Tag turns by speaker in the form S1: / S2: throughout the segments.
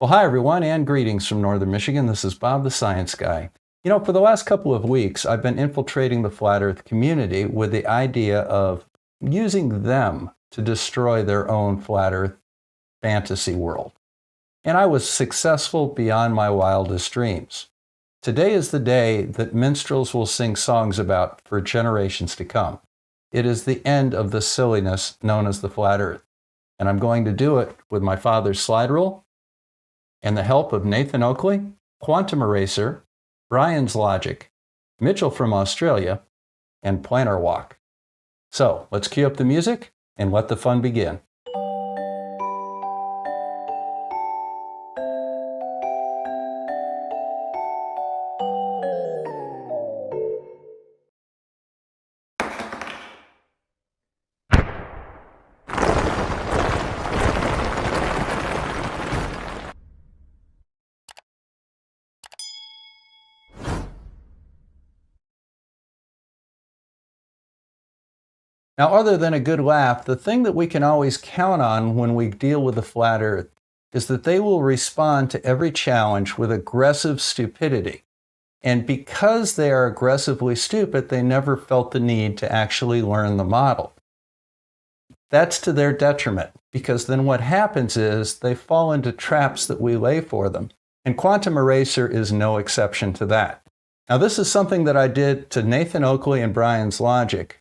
S1: Well, hi everyone, and greetings from Northern Michigan. This is Bob the Science Guy. You know, for the last couple of weeks, I've been infiltrating the Flat Earth community with the idea of using them to destroy their own Flat Earth fantasy world. And I was successful beyond my wildest dreams. Today is the day that minstrels will sing songs about for generations to come. It is the end of the silliness known as the Flat Earth. And I'm going to do it with my father's slide rule, and the help of Nathan Oakley, Quantum Eraser, Brian's Logic, Mitchell from Australia, and Planar Walk. So let's cue up the music and let the fun begin. Now, other than a good laugh, the thing that we can always count on when we deal with the Flat Earth is that they will respond to every challenge with aggressive stupidity. And because they are aggressively stupid, they never felt the need to actually learn the model. That's to their detriment, because then what happens is they fall into traps that we lay for them. And Quantum Eraser is no exception to that. Now, this is something that I did to Nathan Oakley and Brian's Logic.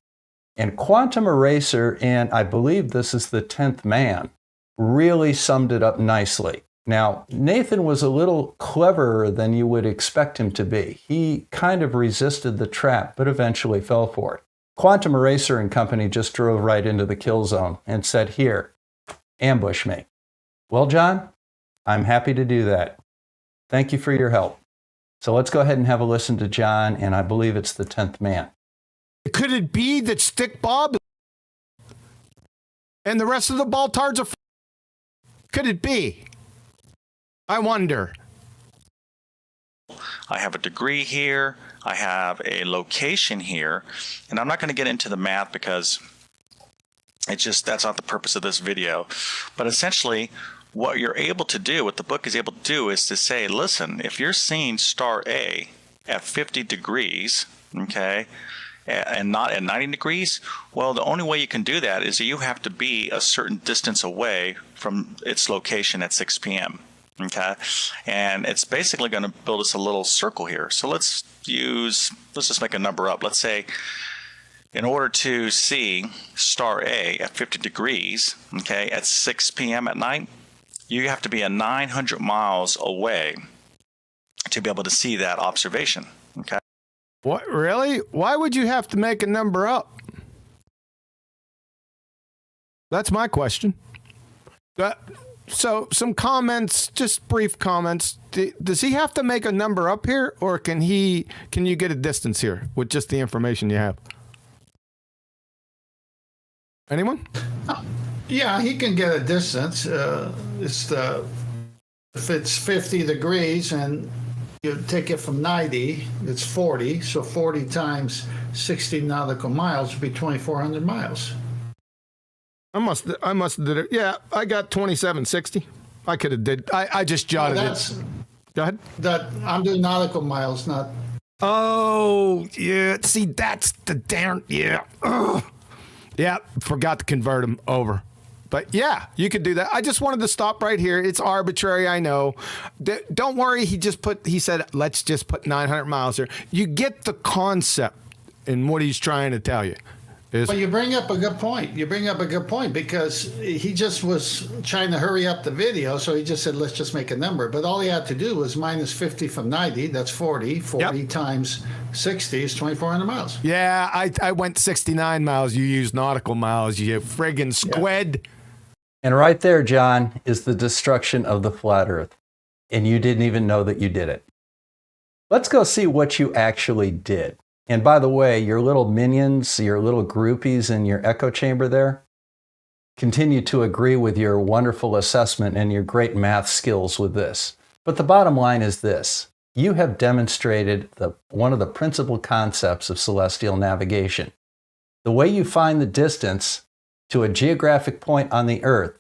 S1: And Quantum Eraser, and I believe this is the 10th man, really summed it up nicely. Now, Nathan was a little cleverer than you would expect him to be. He kind of resisted the trap, but eventually fell for it. Quantum Eraser and company just drove right into the kill zone and said, "Here, ambush me." Well, John, I'm happy to do that. Thank you for your help. So let's go ahead and have a listen to John, and I believe it's the 10th man.
S2: Could it be that Stick Bob and the rest of the Baltards are? Could it be? I wonder.
S3: I have a degree here. I have a location here. And I'm not going to get into the math because that's not the purpose of this video. But essentially, what you're able to do, what the book is able to do, is to say, listen, if you're seeing star A at 50 degrees, okay, and not at 90 degrees, well, the only way you can do that is that you have to be a certain distance away from its location at 6 p.m. Okay, and it's basically going to build us a little circle here. So let's just make a number up. Let's say in order to see star A at 50 degrees, okay, at 6 p.m. at night, you have to be 900 miles away to be able to see that observation. Okay.
S2: What, really? Why would you have to make a number up? That's my question. So some comments, just brief comments. Does he have to make a number up here, or can you get a distance here with just the information you have? Anyone?
S4: Yeah, he can get a distance. If it's 50 degrees and you take it from 90, it's 40. So 40 times 60 nautical miles would be 2,400 miles.
S2: I must have did it. Yeah, I got 2760. I could have did. I just jotted it. Go ahead.
S4: I'm doing nautical miles, not.
S2: Oh yeah. See, that's the damn yeah. Ugh. Yeah, forgot to convert them over. But yeah, you could do that. I just wanted to stop right here. It's arbitrary, I know. Don't worry. He said, let's just put 900 miles here. You get the concept in what he's trying to tell you.
S4: Well, you bring up a good point. Because he just was trying to hurry up the video. So he just said, let's just make a number. But all he had to do was minus 50 from 90. That's 40. 40 yep. Times 60 is 2,400 miles.
S2: Yeah, I went 69 miles. You used nautical miles. You friggin' squid. Yeah.
S1: And right there, John, is the destruction of the Flat Earth. And you didn't even know that you did it. Let's go see what you actually did. And by the way, your little minions, your little groupies in your echo chamber there, continue to agree with your wonderful assessment and your great math skills with this. But the bottom line is this. You have demonstrated one of the principal concepts of celestial navigation. The way you find the distance to a geographic point on the Earth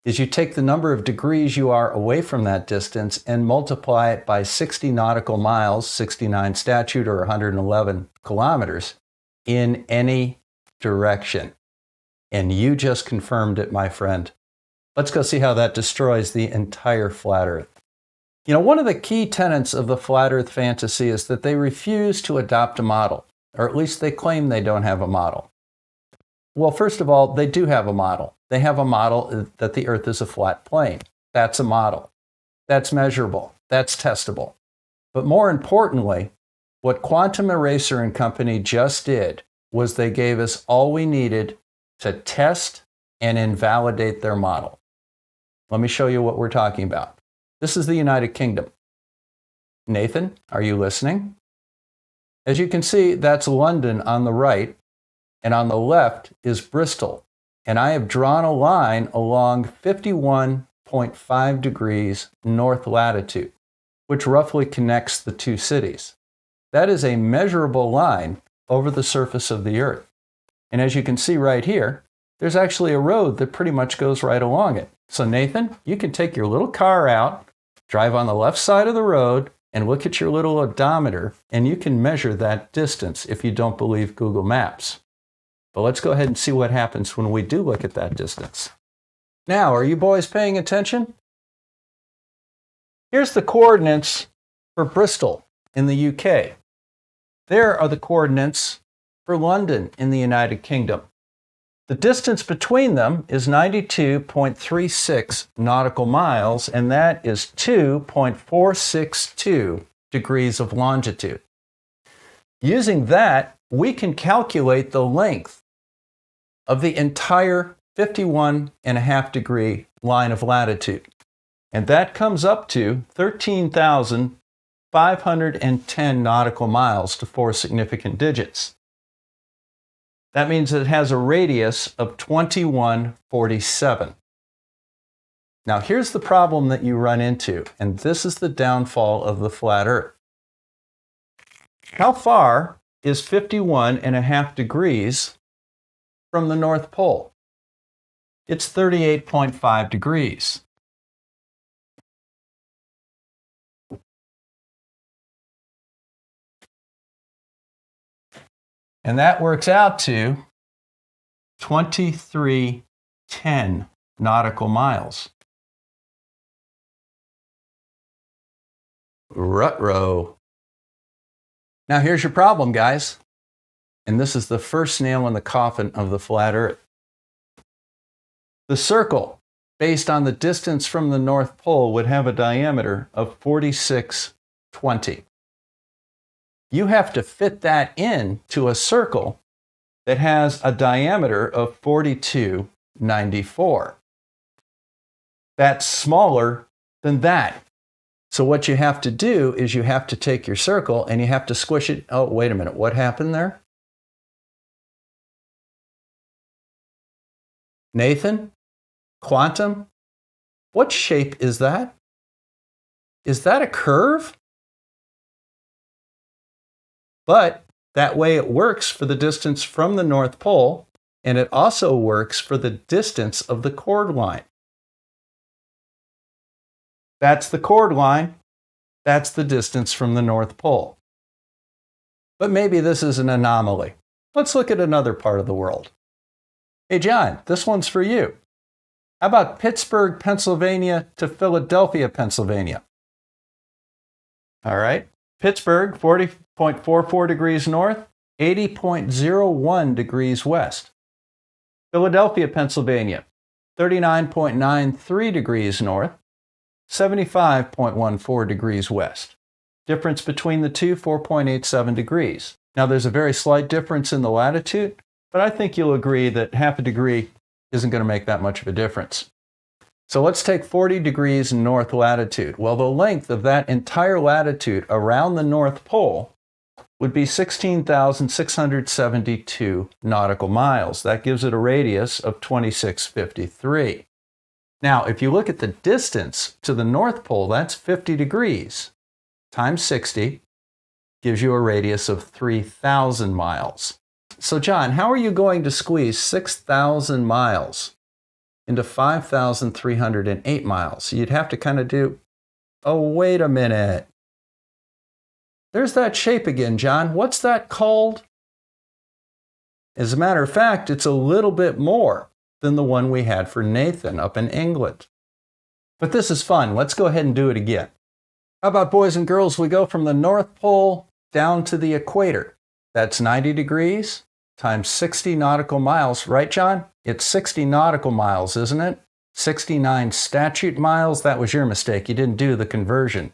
S1: is you take the number of degrees you are away from that distance and multiply it by 60 nautical miles, 69 statute, or 111 kilometers, in any direction. And you just confirmed it, my friend. Let's go see how that destroys the entire flat Earth. You know, one of the key tenets of the flat Earth fantasy is that they refuse to adopt a model, or at least they claim they don't have a model. Well, first of all, they do have a model. They have a model that the Earth is a flat plane. That's a model. That's measurable. That's testable. But more importantly, what Quantum Eraser and Company just did was they gave us all we needed to test and invalidate their model. Let me show you what we're talking about. This is the United Kingdom. Nathan, are you listening? As you can see, that's London on the right, and on the left is Bristol. And I have drawn a line along 51.5 degrees north latitude, which roughly connects the two cities. That is a measurable line over the surface of the Earth. And as you can see right here, there's actually a road that pretty much goes right along it. So Nathan, you can take your little car out, drive on the left side of the road, and look at your little odometer, and you can measure that distance if you don't believe Google Maps. But let's go ahead and see what happens when we do look at that distance. Now, are you boys paying attention? Here's the coordinates for Bristol in the UK. There are the coordinates for London in the United Kingdom. The distance between them is 92.36 nautical miles, and that is 2.462 degrees of longitude. Using that, we can calculate the length of the entire 51.5 degree line of latitude. And that comes up to 13,510 nautical miles to 4 significant digits. That means it has a radius of 2147. Now here's the problem that you run into, and this is the downfall of the flat Earth. How far is 51.5 degrees from the North Pole? It's 38.5 degrees. And that works out to 2310 nautical miles. Ruh-roh. Now here's your problem, guys. And this is the first nail in the coffin of the flat Earth. The circle, based on the distance from the North Pole, would have a diameter of 4620. You have to fit that in to a circle that has a diameter of 4294. That's smaller than that. So what you have to do is you have to take your circle and you have to squish it. Oh, wait a minute. What happened there? Nathan? Quantum? What shape is that? Is that a curve? But that way it works for the distance from the North Pole, and it also works for the distance of the chord line. That's the chord line. That's the distance from the North Pole. But maybe this is an anomaly. Let's look at another part of the world. Hey, John, this one's for you. How about Pittsburgh, Pennsylvania to Philadelphia, Pennsylvania? All right. Pittsburgh, 40.44 degrees north, 80.01 degrees west. Philadelphia, Pennsylvania, 39.93 degrees north, 75.14 degrees west. Difference between the two, 4.87 degrees. Now, there's a very slight difference in the latitude, but I think you'll agree that half a degree isn't going to make that much of a difference. So let's take 40 degrees north latitude. Well, the length of that entire latitude around the North Pole would be 16,672 nautical miles. That gives it a radius of 2653. Now, if you look at the distance to the North Pole, that's 50 degrees times 60 gives you a radius of 3,000 miles. So, John, how are you going to squeeze 6,000 miles into 5,308 miles. You'd have to kind of do, oh, wait a minute. There's that shape again, John. What's that called? As a matter of fact, it's a little bit more than the one we had for Nathan up in England. But this is fun. Let's go ahead and do it again. How about, boys and girls, we go from the North Pole down to the equator. That's 90 degrees times 60 nautical miles. Right, John? It's 60 nautical miles, isn't it? 69 statute miles. That was your mistake. You didn't do the conversion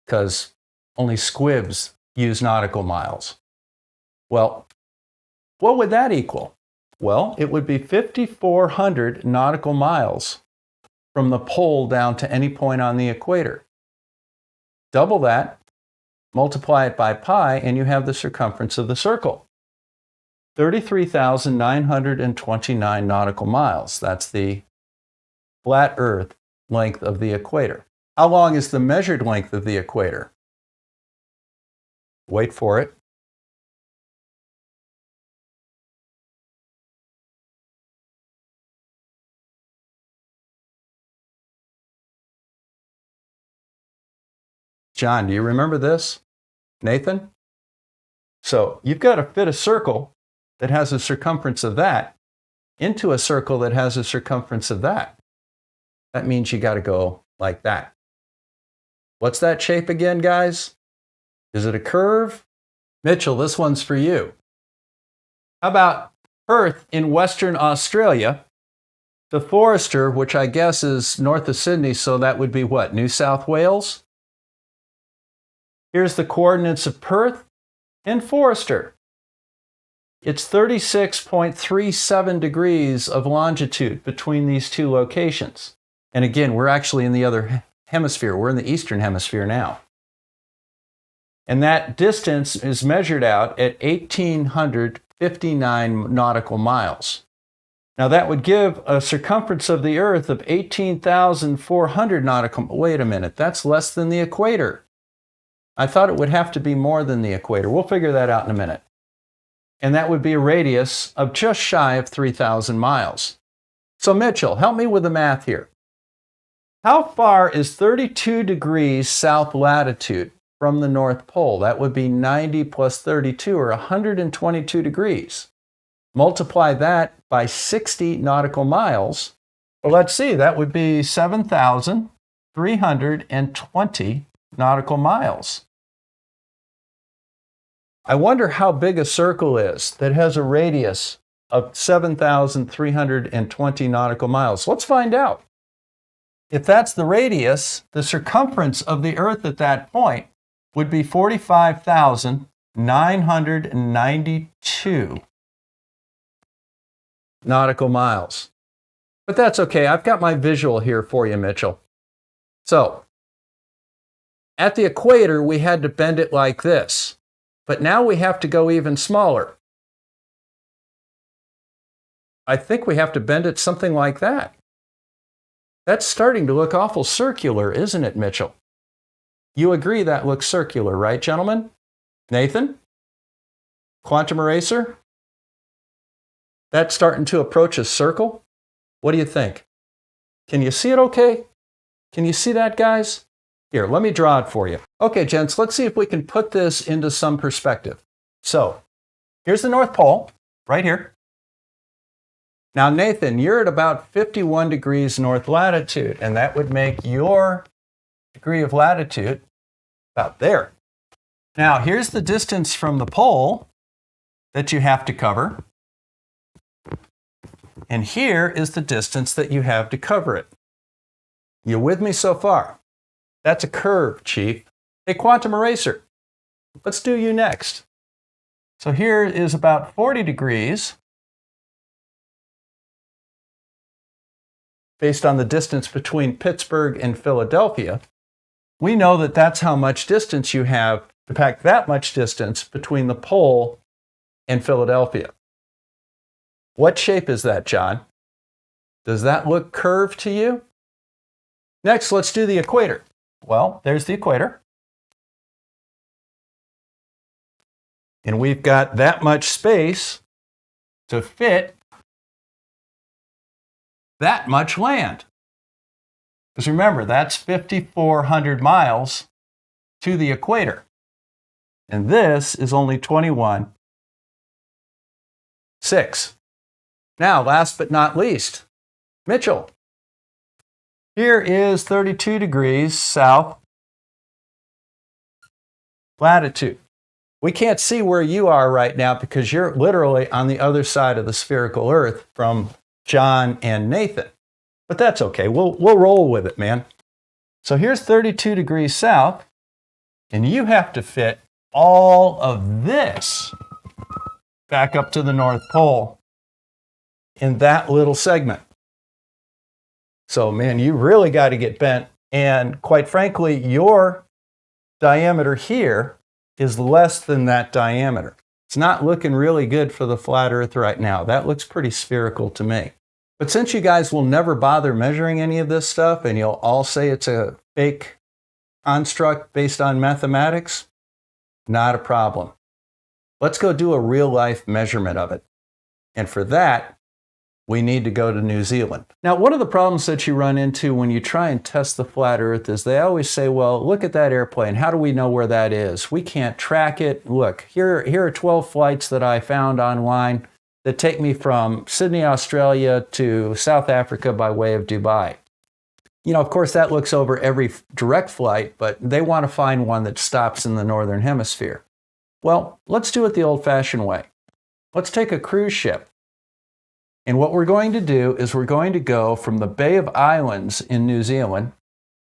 S1: because only squibs use nautical miles. Well, what would that equal? Well, it would be 5,400 nautical miles from the pole down to any point on the equator. Double that, multiply it by pi, and you have the circumference of the circle. 33,929 nautical miles. That's the flat Earth length of the equator. How long is the measured length of the equator? Wait for it. John, do you remember this? Nathan? So you've got to fit a circle that has a circumference of that into a circle that has a circumference of that. That means you got to go like that. What's that shape again, guys? Is it a curve? Mitchell, this one's for you. How about Perth in Western Australia? The Forester, which I guess is north of Sydney, so that would be what, New South Wales? Here's the coordinates of Perth and Forester. It's 36.37 degrees of longitude between these two locations. And again, we're actually in the other hemisphere. We're in the eastern hemisphere now. And that distance is measured out at 1,859 nautical miles. Now that would give a circumference of the Earth of 18,400 nautical. Wait a minute, that's less than the equator. I thought it would have to be more than the equator. We'll figure that out in a minute. And that would be a radius of just shy of 3,000 miles. So Mitchell, help me with the math here. How far is 32 degrees south latitude from the North Pole? That would be 90 plus 32, or 122 degrees. Multiply that by 60 nautical miles. Well, let's see, that would be 7,320 nautical miles. I wonder how big a circle is that has a radius of 7,320 nautical miles. Let's find out. If that's the radius, the circumference of the Earth at that point would be 45,992 nautical miles. But that's okay. I've got my visual here for you, Mitchell. So, at the equator, we had to bend it like this. But now we have to go even smaller. I think we have to bend it something like that. That's starting to look awful circular, isn't it, Mitchell? You agree that looks circular, right, gentlemen? Nathan? Quantum eraser? That's starting to approach a circle? What do you think? Can you see it okay? Can you see that, guys? Here, let me draw it for you. Okay, gents, let's see if we can put this into some perspective. So, here's the North Pole, right here. Now, Nathan, you're at about 51 degrees north latitude, and that would make your degree of latitude about there. Now, here's the distance from the pole that you have to cover. And here is the distance that you have to cover it. You with me so far? That's a curve, Chief. Hey, quantum eraser, let's do you next. So here is about 40 degrees based on the distance between Pittsburgh and Philadelphia. We know that that's how much distance you have to pack that much distance between the pole and Philadelphia. What shape is that, John? Does that look curved to you? Next, let's do the equator. Well, there's the equator. And we've got that much space to fit that much land. Because remember, that's 5,400 miles to the equator. And this is only 21.6. Now, last but not least, Mitchell. Here is 32 degrees south latitude. We can't see where you are right now because you're literally on the other side of the spherical Earth from John and Nathan. But that's okay. We'll roll with it, man. So here's 32 degrees south, and you have to fit all of this back up to the North Pole in that little segment. So, man, you really got to get bent. And quite frankly, your diameter here is less than that diameter. It's not looking really good for the flat Earth right now. That looks pretty spherical to me. But since you guys will never bother measuring any of this stuff and you'll all say it's a fake construct based on mathematics, not a problem. Let's go do a real life measurement of it. And for that, we need to go to New Zealand. Now, one of the problems that you run into when you try and test the flat Earth is they always say, well, look at that airplane. How do we know where that is? We can't track it. Look, here are 12 flights that I found online that take me from Sydney, Australia to South Africa by way of Dubai. You know, of course, that looks over every direct flight, but they want to find one that stops in the Northern Hemisphere. Well, let's do it the old-fashioned way. Let's take a cruise ship. And what we're going to do is we're going to go from the Bay of Islands in New Zealand.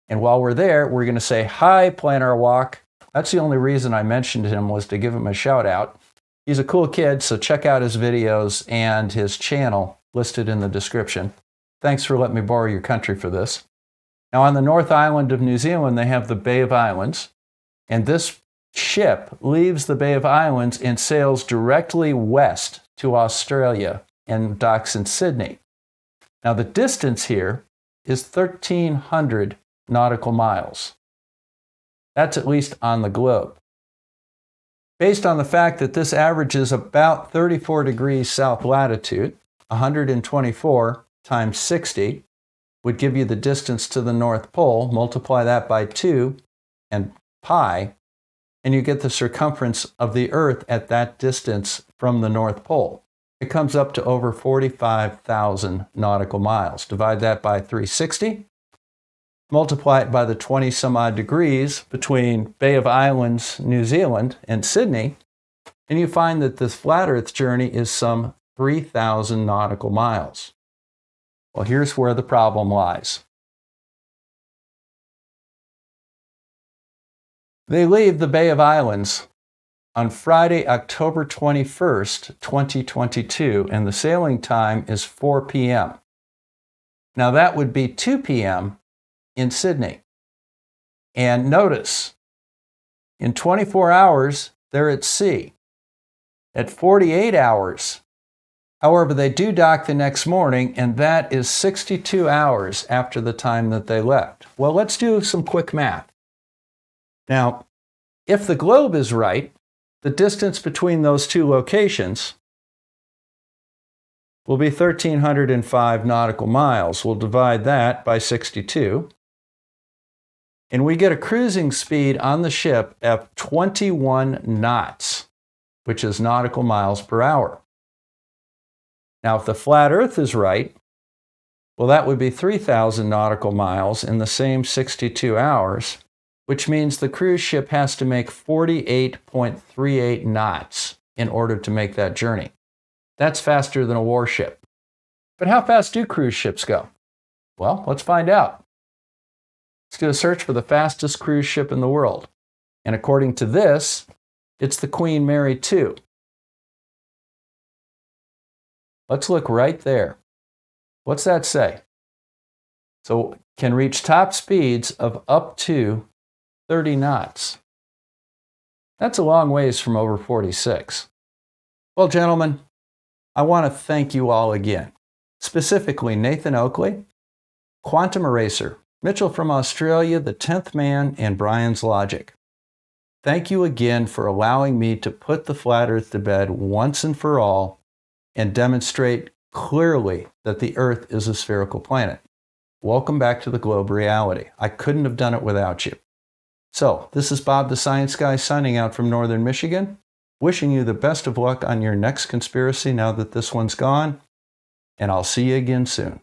S1: And while we're there, we're going to say, hi, Plan Our Walk. That's the only reason I mentioned him, was to give him a shout out. He's a cool kid, so check out his videos and his channel listed in the description. Thanks for letting me borrow your country for this. Now, on the North Island of New Zealand, they have the Bay of Islands. And this ship leaves the Bay of Islands and sails directly west to Australia and docks in Sydney. Now, the distance here is 1,300 nautical miles. That's at least on the globe. Based on the fact that this averages about 34 degrees south latitude, 124 times 60 would give you the distance to the North Pole. Multiply that by 2 and pi, and you get the circumference of the Earth at that distance from the North Pole. It comes up to over 45,000 nautical miles. Divide that by 360. Multiply it by the 20 some odd degrees between Bay of Islands, New Zealand, and Sydney, and you find that this flat Earth journey is some 3,000 nautical miles. Well, here's where the problem lies. They leave the Bay of Islands on Friday, October 21st, 2022, and the sailing time is 4 p.m. Now, that would be 2 p.m. in Sydney. And notice, in 24 hours, they're at sea. At 48 hours, however, they do dock the next morning, and that is 62 hours after the time that they left. Well, let's do some quick math. Now, if the globe is right, the distance between those two locations will be 1,305 nautical miles. We'll divide that by 62. And we get a cruising speed on the ship of 21 knots, which is nautical miles per hour. Now, if the flat Earth is right, well, that would be 3,000 nautical miles in the same 62 hours, which means the cruise ship has to make 48.38 knots in order to make that journey. That's faster than a warship. But how fast do cruise ships go? Well, let's find out. Let's do a search for the fastest cruise ship in the world. And according to this, it's the Queen Mary II. Let's look right there. What's that say? So, can reach top speeds of up to 30 knots. That's a long ways from over 46. Well, gentlemen, I want to thank you all again. Specifically, Nathan Oakley, Quantum Eraser, Mitchell from Australia, The 10th Man, and Brian's Logic. Thank you again for allowing me to put the flat Earth to bed once and for all and demonstrate clearly that the Earth is a spherical planet. Welcome back to the globe reality. I couldn't have done it without you. So, this is Bob the Science Guy signing out from Northern Michigan, wishing you the best of luck on your next conspiracy now that this one's gone, and I'll see you again soon.